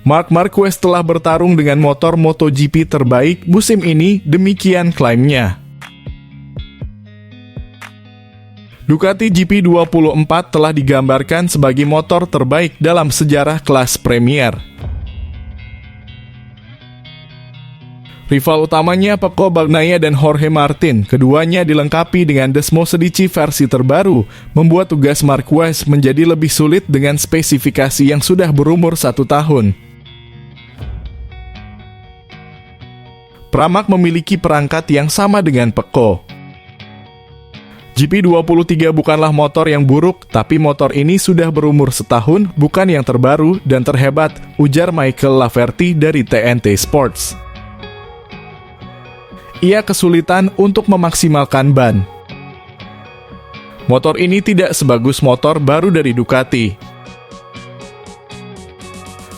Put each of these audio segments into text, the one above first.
Marc Marquez telah bertarung dengan motor MotoGP terbaik musim ini, demikian klaimnya. Ducati GP24 telah digambarkan sebagai motor terbaik dalam sejarah kelas Premier. Rival utamanya Pecco Bagnaia dan Jorge Martin, keduanya dilengkapi dengan Desmosedici versi terbaru, membuat tugas Marquez menjadi lebih sulit dengan spesifikasi yang sudah berumur 1 tahun. Pramac memiliki perangkat yang sama dengan Pecco. GP23 bukanlah motor yang buruk, tapi motor ini sudah berumur setahun, bukan yang terbaru dan terhebat, ujar Michael Laverty dari TNT Sports. Ia kesulitan untuk memaksimalkan ban. Motor ini tidak sebagus motor baru dari Ducati.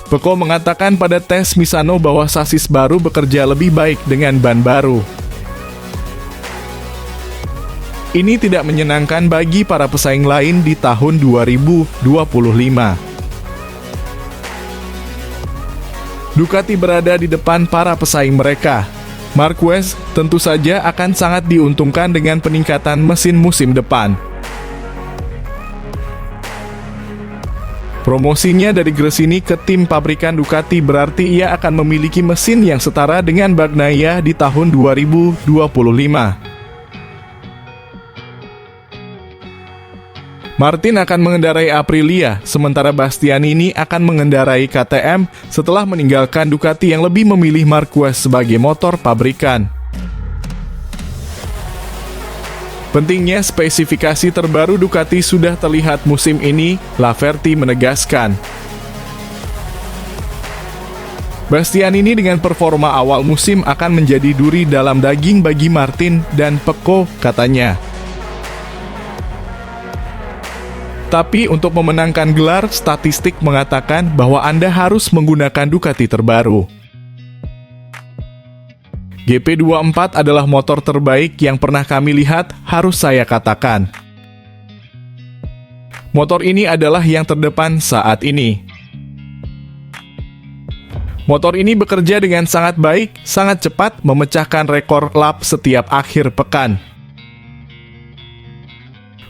Pecco mengatakan pada tes Misano bahwa sasis baru bekerja lebih baik dengan ban baru. Ini tidak menyenangkan bagi para pesaing lain di tahun 2025. Ducati berada di depan para pesaing mereka. Marquez tentu saja akan sangat diuntungkan dengan peningkatan mesin musim depan. Promosinya dari Gresini ke tim pabrikan Ducati berarti ia akan memiliki mesin yang setara dengan Bagnaia di tahun 2025. Martin akan mengendarai Aprilia, sementara Bastianini akan mengendarai KTM setelah meninggalkan Ducati yang lebih memilih Marquez sebagai motor pabrikan. Pentingnya spesifikasi terbaru Ducati sudah terlihat musim ini, Laverty menegaskan. Bastianini dengan performa awal musim akan menjadi duri dalam daging bagi Martin dan Pecco, katanya. Tapi untuk memenangkan gelar, statistik mengatakan bahwa Anda harus menggunakan Ducati terbaru. GP24 adalah motor terbaik yang pernah kami lihat, harus saya katakan. Motor ini adalah yang terdepan saat ini. Motor ini bekerja dengan sangat baik, sangat cepat, memecahkan rekor lap setiap akhir pekan.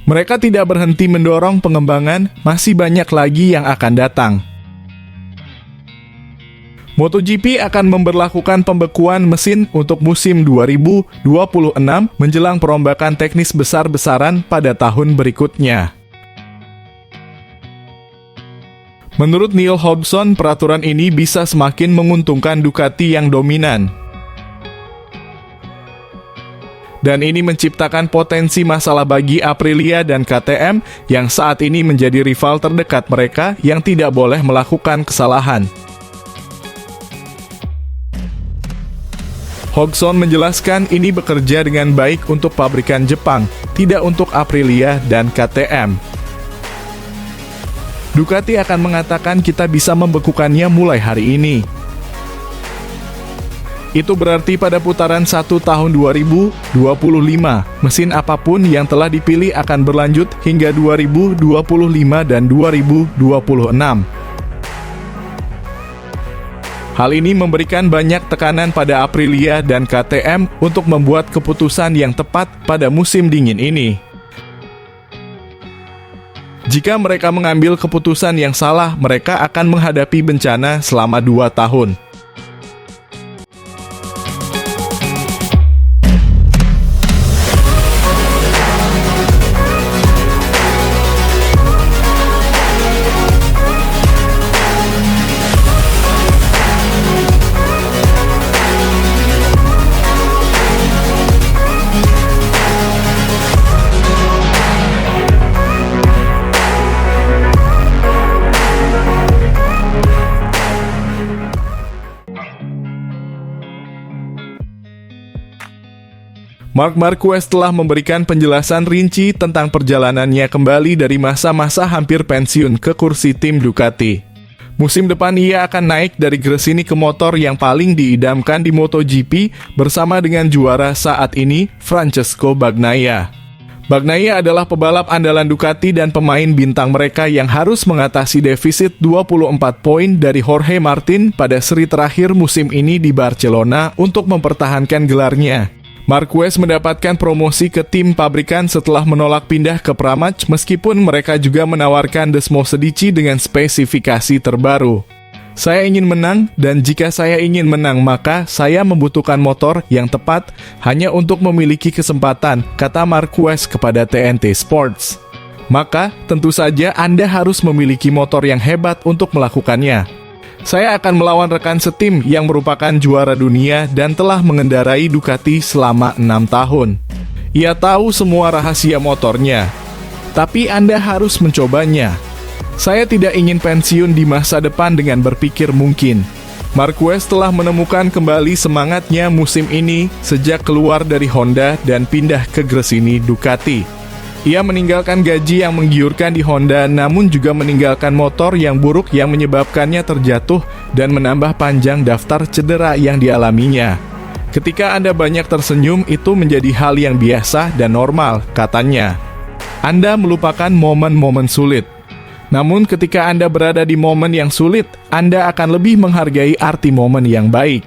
Mereka tidak berhenti mendorong pengembangan, masih banyak lagi yang akan datang. MotoGP akan memberlakukan pembekuan mesin untuk musim 2026 menjelang perombakan teknis besar-besaran pada tahun berikutnya. Menurut Neil Hobson, peraturan ini bisa semakin menguntungkan Ducati yang dominan. Dan ini menciptakan potensi masalah bagi Aprilia dan KTM yang saat ini menjadi rival terdekat mereka yang tidak boleh melakukan kesalahan. Hobson menjelaskan ini bekerja dengan baik untuk pabrikan Jepang, tidak untuk Aprilia dan KTM. Ducati akan mengatakan kita bisa membekukannya mulai hari ini. Itu berarti pada putaran 1 tahun 2025, mesin apapun yang telah dipilih akan berlanjut hingga 2025 dan 2026. Hal ini memberikan banyak tekanan pada Aprilia dan KTM untuk membuat keputusan yang tepat pada musim dingin ini. Jika mereka mengambil keputusan yang salah, mereka akan menghadapi bencana selama 2 tahun. Marc Marquez telah memberikan penjelasan rinci tentang perjalanannya kembali dari masa-masa hampir pensiun ke kursi tim Ducati. Musim depan ia akan naik dari Gresini ke motor yang paling diidamkan di MotoGP bersama dengan juara saat ini, Francesco Bagnaia. Bagnaia adalah pebalap andalan Ducati dan pemain bintang mereka yang harus mengatasi defisit 24 poin dari Jorge Martin pada seri terakhir musim ini di Barcelona untuk mempertahankan gelarnya. Marquez mendapatkan promosi ke tim pabrikan setelah menolak pindah ke Pramac meskipun mereka juga menawarkan Desmosedici dengan spesifikasi terbaru. Saya ingin menang, dan jika saya ingin menang maka saya membutuhkan motor yang tepat hanya untuk memiliki kesempatan, kata Marquez kepada TNT Sports. Maka, tentu saja Anda harus memiliki motor yang hebat untuk melakukannya. Saya akan melawan rekan setim yang merupakan juara dunia dan telah mengendarai Ducati selama 6 tahun. Ia tahu semua rahasia motornya, tapi Anda harus mencobanya. Saya tidak ingin pensiun di masa depan dengan berpikir mungkin. Marquez telah menemukan kembali semangatnya musim ini sejak keluar dari Honda dan pindah ke Gresini Ducati. Ia meninggalkan gaji yang menggiurkan di Honda, namun juga meninggalkan motor yang buruk yang menyebabkannya terjatuh dan menambah panjang daftar cedera yang dialaminya. Ketika Anda banyak tersenyum, itu menjadi hal yang biasa dan normal, katanya. Anda melupakan momen-momen sulit. Namun ketika Anda berada di momen yang sulit, Anda akan lebih menghargai arti momen yang baik.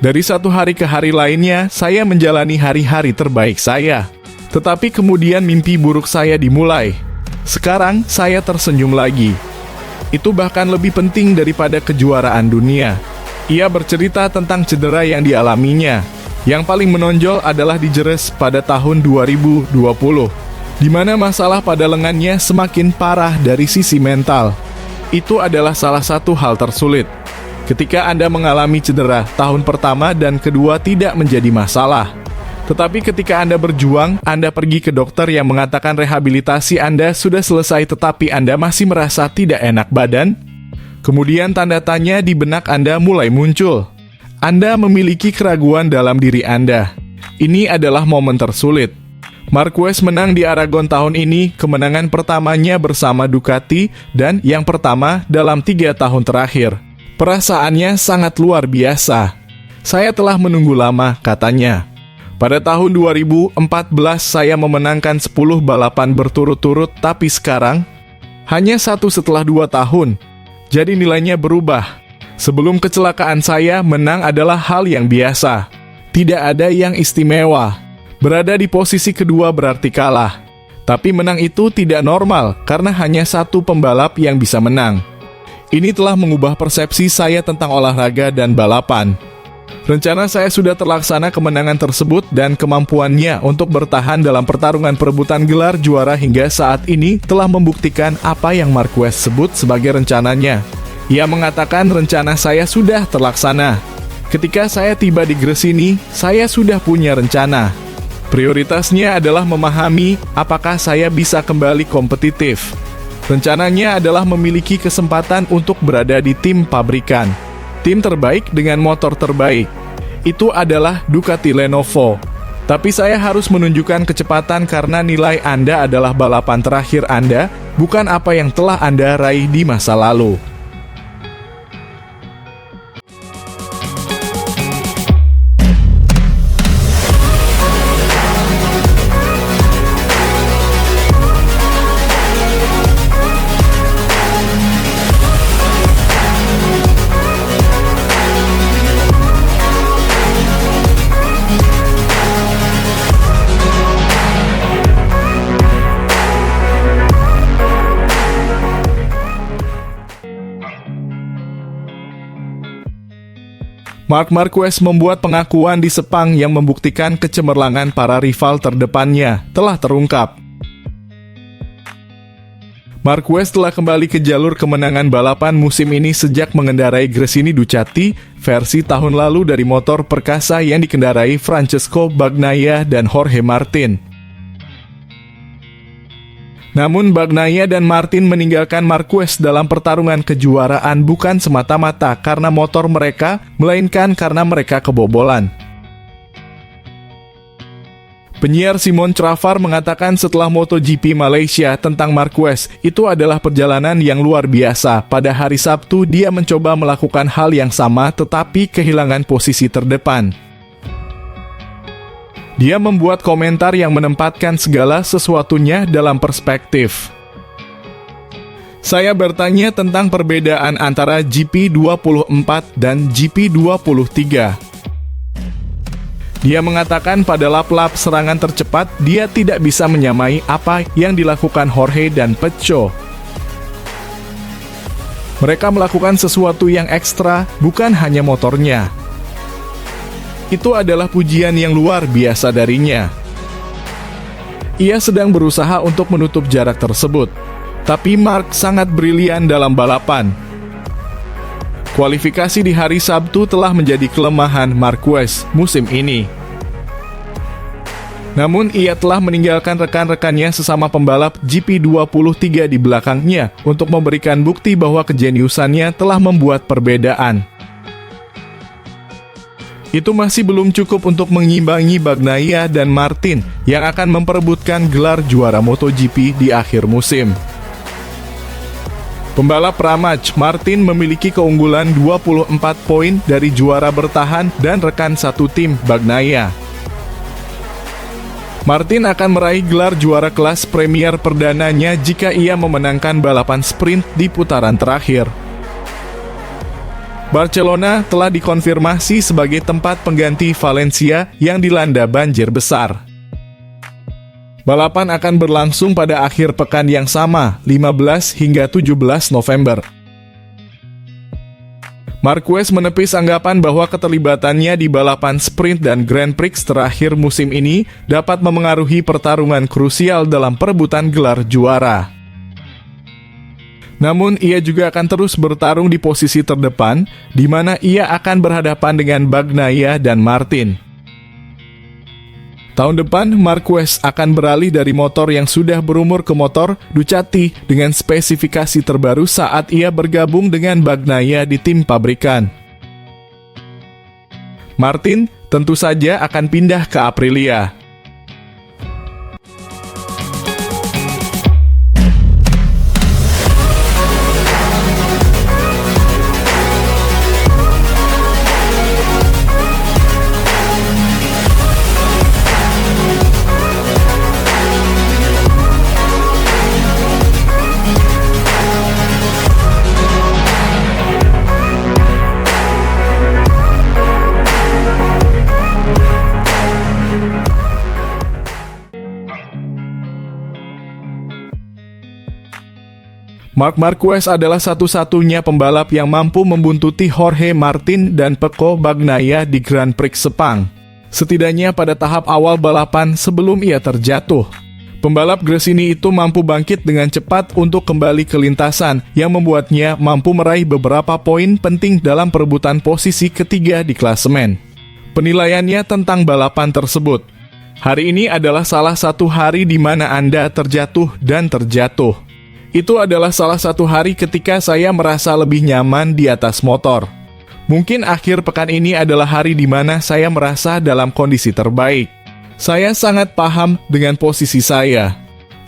Dari satu hari ke hari lainnya, saya menjalani hari-hari terbaik saya. Tetapi kemudian mimpi buruk saya dimulai. Sekarang saya tersenyum lagi. Itu bahkan lebih penting daripada kejuaraan dunia. Ia bercerita tentang cedera yang dialaminya. Yang paling menonjol adalah di Jerez pada tahun 2020. Di mana masalah pada lengannya semakin parah dari sisi mental. Itu adalah salah satu hal tersulit. Ketika Anda mengalami cedera, tahun pertama dan kedua tidak menjadi masalah. Tetapi ketika Anda berjuang, Anda pergi ke dokter yang mengatakan rehabilitasi Anda sudah selesai tetapi Anda masih merasa tidak enak badan. Kemudian tanda tanya di benak Anda mulai muncul. Anda memiliki keraguan dalam diri Anda. Ini adalah momen tersulit. Marquez menang di Aragon tahun ini, kemenangan pertamanya bersama Ducati dan yang pertama dalam 3 tahun terakhir. Perasaannya sangat luar biasa. Saya telah menunggu lama, katanya. Pada tahun 2014 saya memenangkan 10 balapan berturut-turut, tapi sekarang hanya 1 setelah 2 tahun. Jadi nilainya berubah. Sebelum kecelakaan saya, menang adalah hal yang biasa. Tidak ada yang istimewa. Berada di posisi kedua berarti kalah. Tapi menang itu tidak normal karena hanya 1 pembalap yang bisa menang. Ini telah mengubah persepsi saya tentang olahraga dan balapan. Rencana saya sudah terlaksana kemenangan tersebut dan kemampuannya untuk bertahan dalam pertarungan perebutan gelar juara hingga saat ini telah membuktikan apa yang Marquez sebut sebagai rencananya. Ia mengatakan rencana saya sudah terlaksana. Ketika saya tiba di Gresini, saya sudah punya rencana. Prioritasnya adalah memahami apakah saya bisa kembali kompetitif. Rencananya adalah memiliki kesempatan untuk berada di tim pabrikan. Tim terbaik dengan motor terbaik. Itu adalah Ducati Lenovo. Tapi saya harus menunjukkan kecepatan karena nilai Anda adalah balapan terakhir Anda, bukan apa yang telah Anda raih di masa lalu. Marc Marquez membuat pengakuan di Sepang yang membuktikan kecemerlangan para rival terdepannya telah terungkap. Marquez telah kembali ke jalur kemenangan balapan musim ini sejak mengendarai Gresini Ducati versi tahun lalu dari motor perkasa yang dikendarai Francesco Bagnaia dan Jorge Martin. Namun Bagnaia dan Martin meninggalkan Marquez dalam pertarungan kejuaraan bukan semata-mata karena motor mereka, melainkan karena mereka kebobolan. Penyiar Simon Travar mengatakan setelah MotoGP Malaysia tentang Marquez, itu adalah perjalanan yang luar biasa. Pada hari Sabtu, dia mencoba melakukan hal yang sama tetapi kehilangan posisi terdepan. Dia membuat komentar yang menempatkan segala sesuatunya dalam perspektif. Saya bertanya tentang perbedaan antara GP24 dan GP23. Dia mengatakan pada lap-lap serangan tercepat, dia tidak bisa menyamai apa yang dilakukan Jorge dan Peco. Mereka melakukan sesuatu yang ekstra, bukan hanya motornya. Itu adalah pujian yang luar biasa darinya. Ia sedang berusaha untuk menutup jarak tersebut, tapi Mark sangat brilian dalam balapan. Kualifikasi di hari Sabtu telah menjadi kelemahan Marquez musim ini. Namun ia telah meninggalkan rekan-rekannya sesama pembalap GP23 di belakangnya untuk memberikan bukti bahwa kejeniusannya telah membuat perbedaan. Itu masih belum cukup untuk mengimbangi Bagnaia dan Martin yang akan memperebutkan gelar juara MotoGP di akhir musim. Pembalap Pramac Martin memiliki keunggulan 24 poin dari juara bertahan dan rekan satu tim Bagnaia. Martin akan meraih gelar juara kelas Premier perdananya jika ia memenangkan balapan sprint di putaran terakhir. Barcelona telah dikonfirmasi sebagai tempat pengganti Valencia yang dilanda banjir besar. Balapan akan berlangsung pada akhir pekan yang sama, 15 hingga 17 November. Marquez menepis anggapan bahwa keterlibatannya di balapan sprint dan Grand Prix terakhir musim ini dapat memengaruhi pertarungan krusial dalam perebutan gelar juara. Namun, ia juga akan terus bertarung di posisi terdepan, di mana ia akan berhadapan dengan Bagnaia dan Martin. Tahun depan, Marquez akan beralih dari motor yang sudah berumur ke motor Ducati dengan spesifikasi terbaru saat ia bergabung dengan Bagnaia di tim pabrikan. Martin tentu saja akan pindah ke Aprilia. Marc Marquez adalah satu-satunya pembalap yang mampu membuntuti Jorge Martin dan Pecco Bagnaia di Grand Prix Sepang. Setidaknya pada tahap awal balapan sebelum ia terjatuh. Pembalap Gresini itu mampu bangkit dengan cepat untuk kembali ke lintasan yang membuatnya mampu meraih beberapa poin penting dalam perebutan posisi ketiga di klasemen. Penilaiannya tentang balapan tersebut. Hari ini adalah salah satu hari di mana Anda terjatuh dan terjatuh. Itu adalah salah satu hari ketika saya merasa lebih nyaman di atas motor. Mungkin akhir pekan ini adalah hari di mana saya merasa dalam kondisi terbaik. Saya sangat paham dengan posisi saya.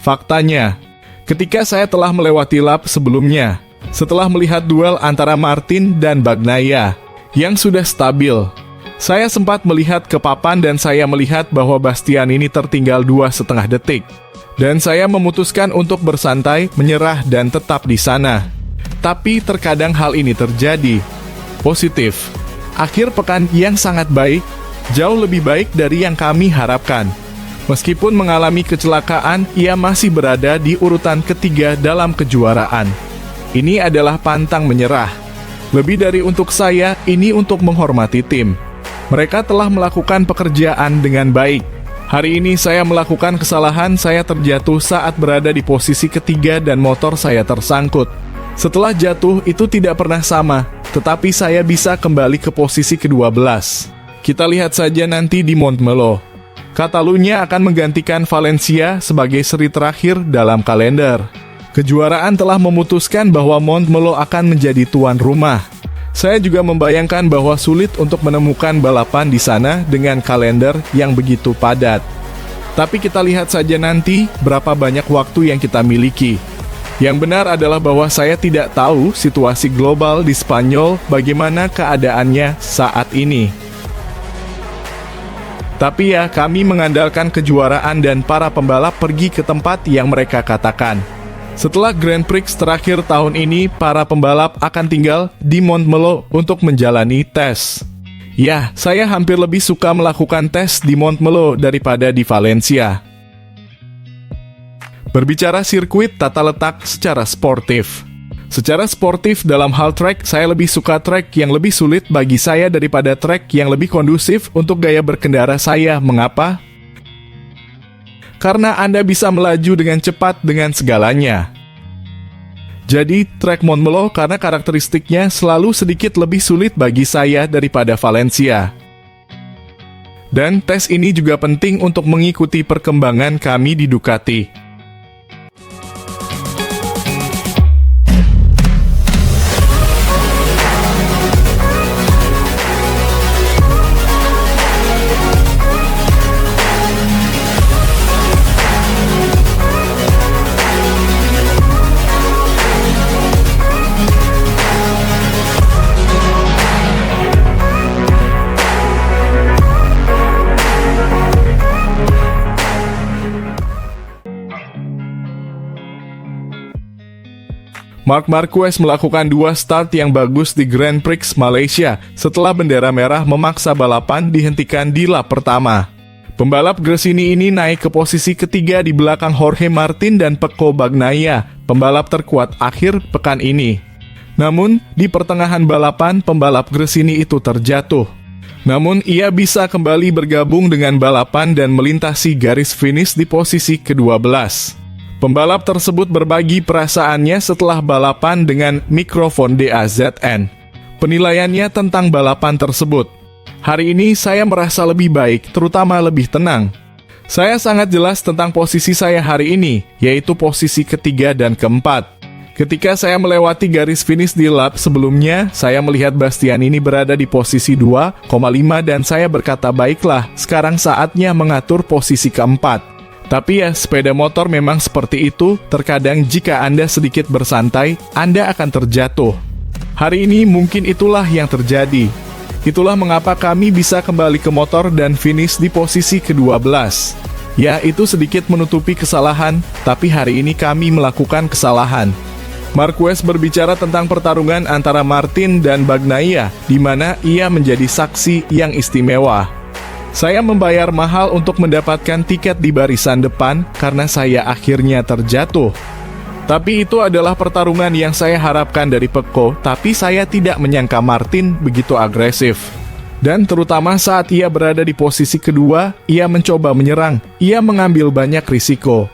Faktanya, ketika saya telah melewati lap sebelumnya, setelah melihat duel antara Martin dan Bagnaia yang sudah stabil, saya sempat melihat ke papan dan saya melihat bahwa Bastianini tertinggal 2,5 detik. Dan saya memutuskan untuk bersantai, menyerah, dan tetap di sana. Tapi terkadang hal ini terjadi. Positif. Akhir pekan yang sangat baik, jauh lebih baik dari yang kami harapkan. Meskipun mengalami kecelakaan, ia masih berada di urutan ketiga dalam kejuaraan. Ini adalah pantang menyerah. Lebih dari untuk saya, ini untuk menghormati tim. Mereka telah melakukan pekerjaan dengan baik. Hari ini saya melakukan kesalahan, saya terjatuh saat berada di posisi ketiga dan motor saya tersangkut. Setelah jatuh, itu tidak pernah sama, tetapi saya bisa kembali ke posisi ke-12. Kita lihat saja nanti di Montmeló. Catalunya akan menggantikan Valencia sebagai seri terakhir dalam kalender. Kejuaraan telah memutuskan bahwa Montmeló akan menjadi tuan rumah. Saya juga membayangkan bahwa sulit untuk menemukan balapan di sana dengan kalender yang begitu padat. Tapi kita lihat saja nanti berapa banyak waktu yang kita miliki. Yang benar adalah bahwa saya tidak tahu situasi global di Spanyol bagaimana keadaannya saat ini. Tapi ya, kami mengandalkan kejuaraan dan para pembalap pergi ke tempat yang mereka katakan. Setelah Grand Prix terakhir tahun ini, para pembalap akan tinggal di Montmeló untuk menjalani tes. Ya, saya hampir lebih suka melakukan tes di Montmeló daripada di Valencia. Berbicara sirkuit tata letak secara sportif. Secara sportif dalam hal track, saya lebih suka track yang lebih sulit bagi saya daripada track yang lebih kondusif untuk gaya berkendara saya. Mengapa? Karena Anda bisa melaju dengan cepat dengan segalanya. Jadi, track Montmeló karena karakteristiknya selalu sedikit lebih sulit bagi saya daripada Valencia. Dan tes ini juga penting untuk mengikuti perkembangan kami di Ducati. Marc Marquez melakukan 2 start yang bagus di Grand Prix Malaysia setelah bendera merah memaksa balapan dihentikan di lap pertama. Pembalap Gresini ini naik ke posisi ketiga di belakang Jorge Martin dan Pecco Bagnaia, pembalap terkuat akhir pekan ini. Namun, di pertengahan balapan, pembalap Gresini itu terjatuh. Namun, ia bisa kembali bergabung dengan balapan dan melintasi garis finish di posisi ke-12. Pembalap tersebut berbagi perasaannya setelah balapan dengan mikrofon DAZN. Penilaiannya tentang balapan tersebut. Hari ini saya merasa lebih baik, terutama lebih tenang. Saya sangat jelas tentang posisi saya hari ini, yaitu posisi ketiga dan keempat. Ketika saya melewati garis finish di lap sebelumnya, saya melihat Bastianini berada di posisi 2,5 dan saya berkata, baiklah, sekarang saatnya mengatur posisi keempat. Tapi ya, sepeda motor memang seperti itu, terkadang jika Anda sedikit bersantai, Anda akan terjatuh. Hari ini mungkin itulah yang terjadi. Itulah mengapa kami bisa kembali ke motor dan finish di posisi ke-12. Ya, itu sedikit menutupi kesalahan, tapi hari ini kami melakukan kesalahan. Marquez berbicara tentang pertarungan antara Martin dan Bagnaia, di mana ia menjadi saksi yang istimewa. Saya membayar mahal untuk mendapatkan tiket di barisan depan karena saya akhirnya terjatuh. Tapi itu adalah pertarungan yang saya harapkan dari Pecco, tapi saya tidak menyangka Martin begitu agresif. Dan terutama saat ia berada di posisi kedua, ia mencoba menyerang, ia mengambil banyak risiko.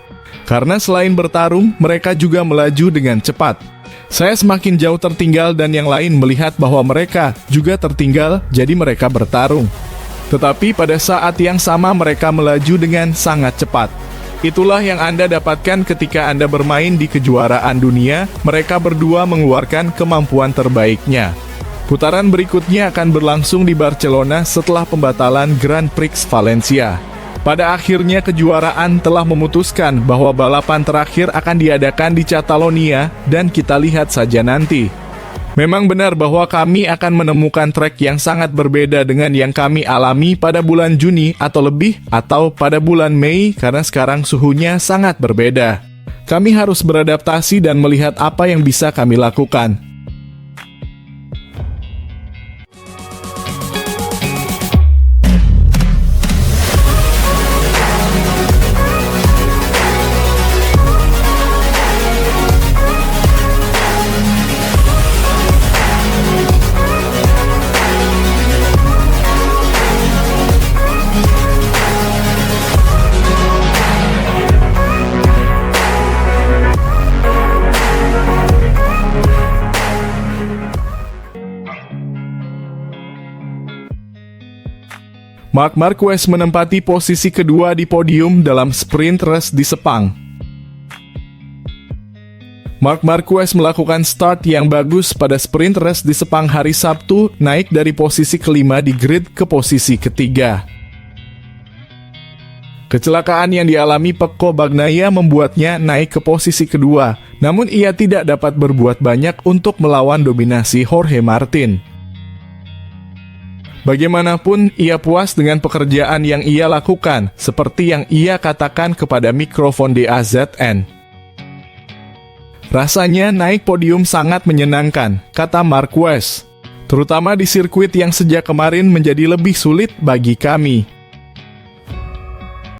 Karena selain bertarung, mereka juga melaju dengan cepat. Saya semakin jauh tertinggal dan yang lain melihat bahwa mereka juga tertinggal, jadi mereka bertarung. Tetapi pada saat yang sama mereka melaju dengan sangat cepat. Itulah yang Anda dapatkan ketika Anda bermain di kejuaraan dunia, mereka berdua mengeluarkan kemampuan terbaiknya. Putaran berikutnya akan berlangsung di Barcelona setelah pembatalan Grand Prix Valencia. Pada akhirnya kejuaraan telah memutuskan bahwa balapan terakhir akan diadakan di Catalonia dan kita lihat saja nanti. Memang benar bahwa kami akan menemukan trek yang sangat berbeda dengan yang kami alami pada bulan Juni atau lebih, atau pada bulan Mei karena sekarang suhunya sangat berbeda. Kami harus beradaptasi dan melihat apa yang bisa kami lakukan. Marc Marquez menempati posisi kedua di podium dalam sprint race di Sepang. Marc Marquez melakukan start yang bagus pada sprint race di Sepang hari Sabtu, naik dari posisi kelima di grid ke posisi ketiga. Kecelakaan yang dialami Pecco Bagnaia membuatnya naik ke posisi kedua, namun ia tidak dapat berbuat banyak untuk melawan dominasi Jorge Martin. Bagaimanapun, ia puas dengan pekerjaan yang ia lakukan, seperti yang ia katakan kepada mikrofon DAZN. Rasanya naik podium sangat menyenangkan, kata Marquez. Terutama di sirkuit yang sejak kemarin menjadi lebih sulit bagi kami.